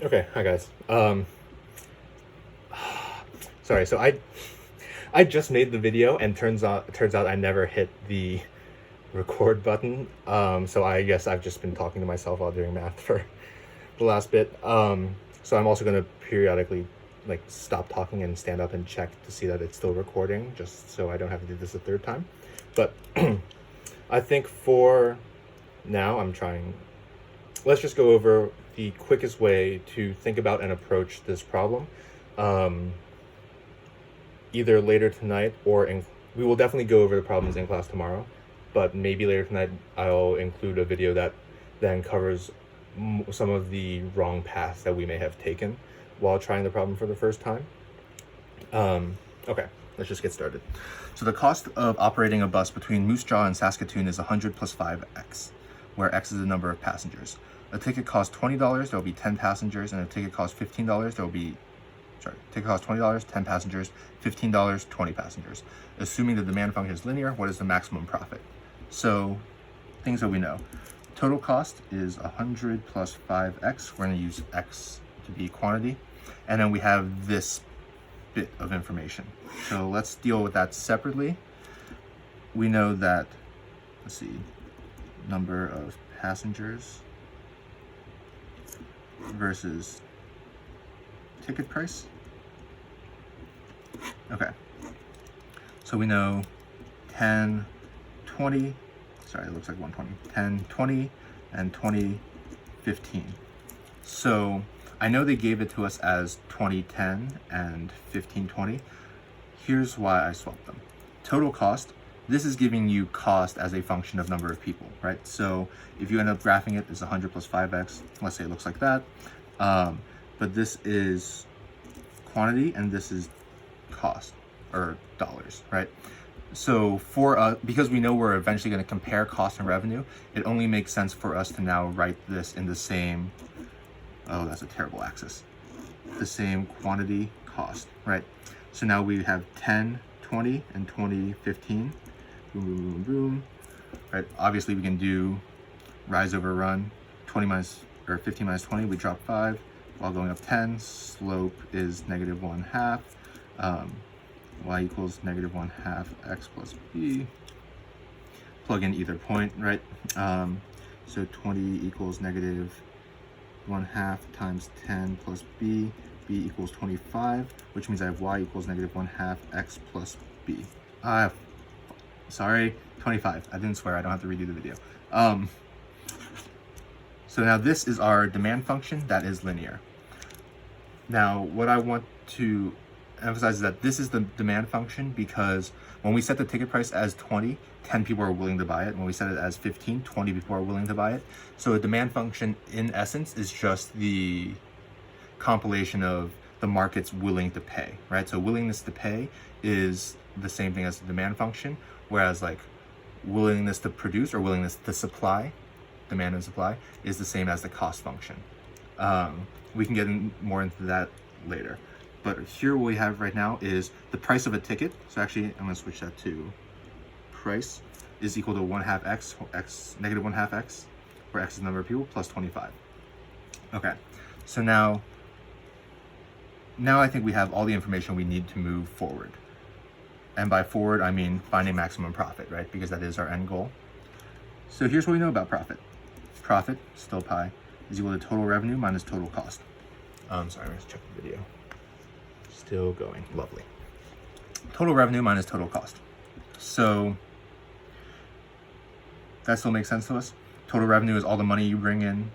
Okay, hi guys. Sorry. So I just made the video, and turns out I never hit the record button. So I guess I've just been talking to myself while doing math for the last bit. So I'm also gonna periodically like stop talking and stand up and check to see that it's still recording, just so I don't have to do this a third time. But I think for now, I'm trying. Let's just go over the quickest way to think about and approach this problem. Um, Either later tonight we will definitely go over the problems in class tomorrow, but maybe later tonight I'll include a video that then covers some of the wrong paths that we may have taken while trying the problem for the first time. Okay, let's just get started. So the cost of operating a bus between Moose Jaw and Saskatoon is 100 plus 5x, where x is the number of passengers. A ticket costs $20, there will be 10 passengers, and a ticket costs $15, there will be ticket costs $20, 10 passengers, $15, 20 passengers. Assuming the demand function is linear, what is the maximum profit? So, things that we know. Total cost is 100 plus 5x. We're going to use x to be quantity. And then we have this bit of information. So let's deal with that separately. We know that, let's see, number of passengers versus ticket price. Okay, so we know 10, 20, sorry, it looks like 120, 10, 20, and 20, 15. So I know they gave it to us as 2010 and 1520. Here's why I swapped them. Total cost, this is giving you cost as a function of number of people, right? So if you end up graphing it as 100 plus 5x, let's say it looks like that. But this is quantity and this is cost, or dollars, right? So for because we know we're eventually going to compare cost and revenue, it only makes sense for us to now write this in the same, oh, that's a terrible axis, the same quantity cost, right? So now we have 10, 20, and 20, 15, boom, boom, boom, boom, right? Obviously we can do rise over run, 20 minus, or 15 minus 20, we drop 5, while going up 10, slope is negative 1/2, y equals negative 1/2 x plus b. Plug in either point, right? So 20 equals negative 1/2 times 10 plus b. b equals 25, which means I have y equals negative 1/2 x plus b. Sorry, 25. I didn't swear, I don't have to redo the video. So now this is our demand function that is linear. Now, what I want to emphasize is that this is the demand function because when we set the ticket price as 20, 10 people are willing to buy it. When we set it as 15, 20 people are willing to buy it. So a demand function, in essence, is just the compilation of the market's willing to pay, right? So willingness to pay is the same thing as the demand function, whereas like willingness to produce or willingness to supply, demand and supply, is the same as the cost function. We can get more into that later. But here what we have right now is the price of a ticket. So actually, I'm gonna switch that to price is equal to 1/2 x, negative 1/2 x, where x is the number of people, plus 25. Okay, so now I think we have all the information we need to move forward. And by forward, I mean finding maximum profit, right? Because that is our end goal. So here's what we know about profit. Profit, still pi, is equal to total revenue minus total cost. Sorry, let's check the video. Still going, lovely. Total revenue minus total cost. So that still makes sense to us. Total revenue is all the money you bring in,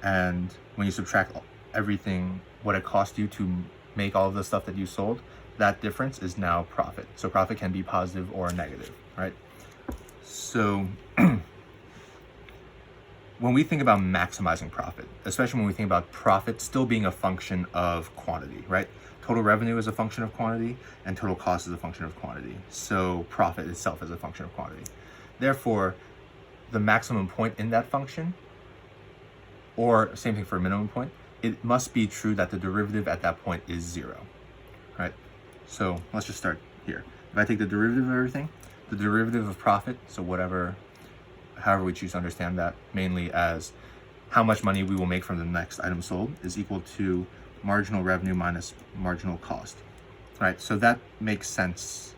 and when you subtract everything, what it cost you to make all of the stuff that you sold, that difference is now profit. So profit can be positive or negative, right? So when we think about maximizing profit, especially when we think about profit still being a function of quantity, right? Total revenue is a function of quantity and total cost is a function of quantity. So profit itself is a function of quantity. Therefore, the maximum point in that function, or same thing for a minimum point, it must be true that the derivative at that point is 0, right? So let's just start here. If I take the derivative of everything, the derivative of profit, so however we choose to understand that, mainly as how much money we will make from the next item sold is equal to marginal revenue minus marginal cost. All right, so that makes sense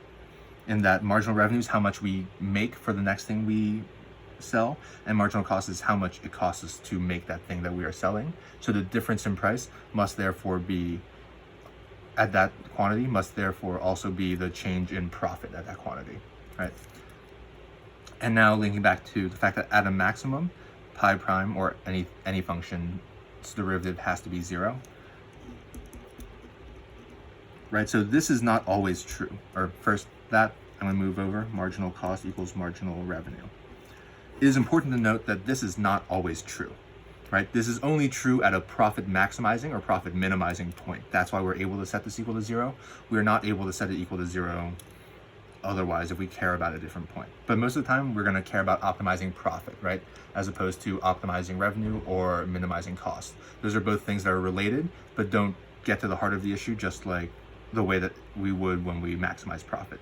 in that marginal revenue is how much we make for the next thing we sell, and marginal cost is how much it costs us to make that thing that we are selling. So the difference in price must therefore be, at that quantity, must therefore also be the change in profit at that quantity, right? And now linking back to the fact that at a maximum, pi prime or any function's derivative has to be 0. Right, so this is not always true. Or first, that I'm going to move over. Marginal cost equals marginal revenue. It is important to note that this is not always true. Right, this is only true at a profit maximizing or profit minimizing point. That's why we're able to set this equal to 0. We are not able to set it equal to 0 otherwise if we care about a different point. But most of the time, we're going to care about optimizing profit, right, as opposed to optimizing revenue or minimizing cost. Those are both things that are related, but don't get to the heart of the issue, just like the way that we would when we maximize profit.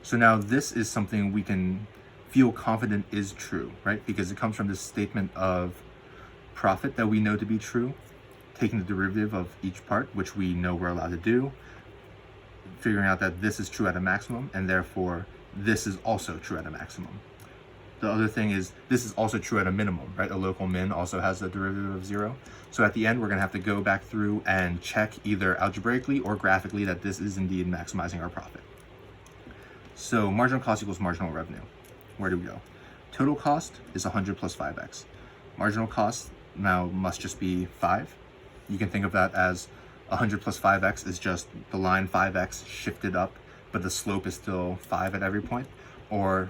So now this is something we can feel confident is true, right? Because it comes from this statement of profit that we know to be true, taking the derivative of each part, which we know we're allowed to do, figuring out that this is true at a maximum, and therefore this is also true at a maximum. The other thing is this is also true at a minimum, right? A local min also has a derivative of 0. So at the end, we're going to have to go back through and check either algebraically or graphically that this is indeed maximizing our profit. So marginal cost equals marginal revenue. Where do we go? Total cost is 100 plus 5x. Marginal cost now must just be 5. You can think of that as 100 plus 5x is just the line 5x shifted up, but the slope is still 5 at every point. Or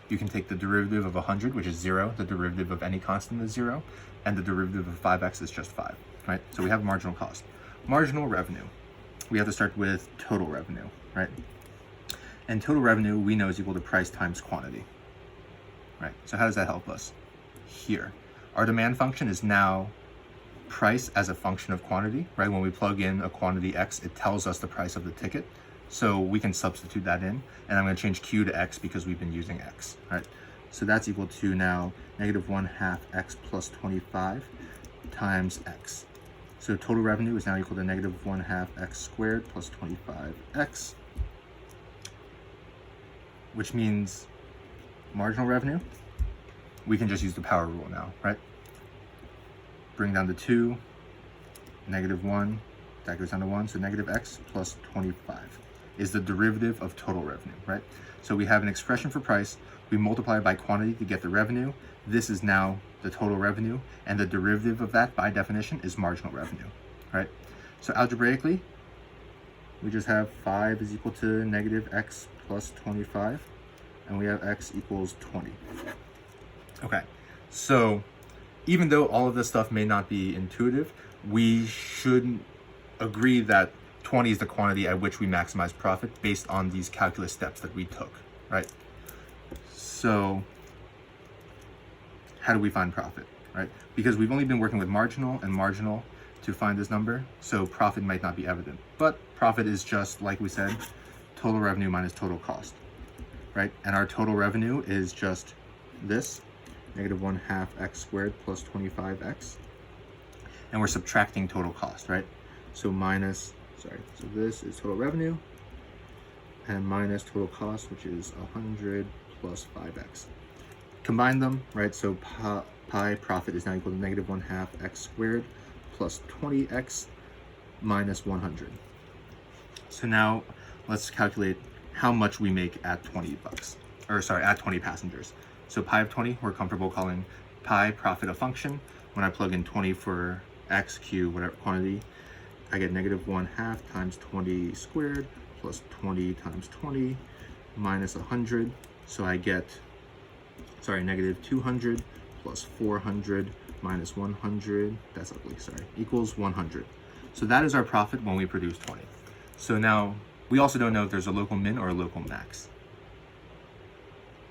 you can take the derivative of 100, which is 0, the derivative of any constant is 0, and the derivative of 5x is just 5, right? So we have marginal cost. Marginal revenue, we have to start with total revenue, right? And total revenue we know is equal to price times quantity, right? So how does that help us? Here, our demand function is now price as a function of quantity, right? When we plug in a quantity X, it tells us the price of the ticket. So we can substitute that in, and I'm going to change Q to X because we've been using X, right? So that's equal to now negative 1/2 X plus 25 times X. So total revenue is now equal to negative 1/2 X squared plus 25X, which means marginal revenue, we can just use the power rule now, right? Bring down to 2, negative 1, that goes down to 1, so negative X plus 25 is the derivative of total revenue, right? So we have an expression for price, we multiply it by quantity to get the revenue. This is now the total revenue, and the derivative of that, by definition, is marginal revenue, right? So algebraically, we just have 5 is equal to negative X plus 25, and we have X equals 20. Okay, so even though all of this stuff may not be intuitive, we should agree that 20 is the quantity at which we maximize profit based on these calculus steps that we took, right? So how do we find profit, right? Because we've only been working with marginal and marginal to find this number, so profit might not be evident. But profit is just, like we said, total revenue minus total cost, right? And our total revenue is just this, negative 1/2 X squared plus 25X. And we're subtracting total cost, right? So so this is total revenue and minus total cost, which is 100 plus 5X. Combine them, right? So pi profit is now equal to negative 1/2 X squared plus 20X minus 100. So now let's calculate how much we make at 20 bucks, or sorry, at 20 passengers. So pi of 20, we're comfortable calling pi profit a function. When I plug in 20 for X, Q, whatever quantity, I get negative 1/2 times 20 squared plus 20 times 20 minus 100. So I get, negative 200 plus 400 minus 100, that's ugly, equals 100. So that is our profit when we produce 20. So now, we also don't know if there's a local min or a local max.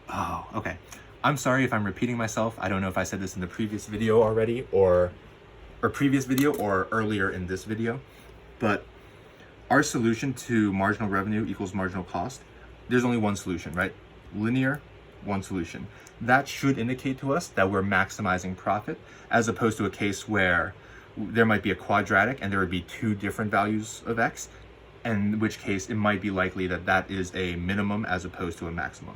Oh, okay. I'm sorry if I'm repeating myself. I don't know if I said this in the previous video already or earlier in this video, but our solution to marginal revenue equals marginal cost, there's only one solution, right? Linear one solution. That should indicate to us that we're maximizing profit, as opposed to a case where there might be a quadratic and there would be two different values of x, in which case it might be likely that that is a minimum as opposed to a maximum.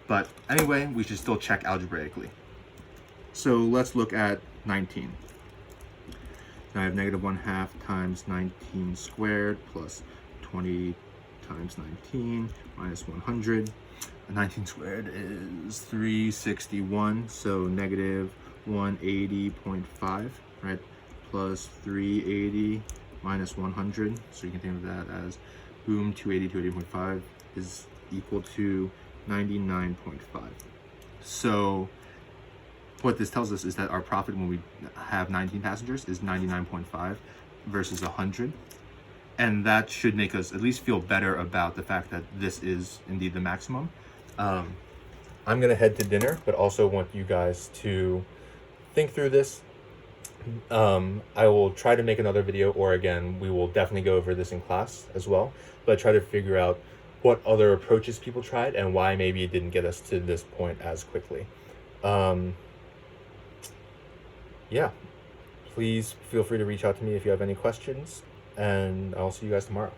But anyway, we should still check algebraically. So let's look at 19. Now I have negative 1/2 times 19 squared plus 20 times 19 minus 100. 19 squared is 361, so negative 180.5, right? Plus 380 minus 100, so you can think of that as, boom, 280 to 80.5 is equal to 99.5. So what this tells us is that our profit when we have 19 passengers is 99.5 versus 100. And that should make us at least feel better about the fact that this is indeed the maximum. I'm gonna head to dinner, but also want you guys to think through this. I will try to make another video, or again, we will definitely go over this in class as well, but try to figure out what other approaches people tried and why maybe it didn't get us to this point as quickly. Yeah, please feel free to reach out to me if you have any questions, and I'll see you guys tomorrow.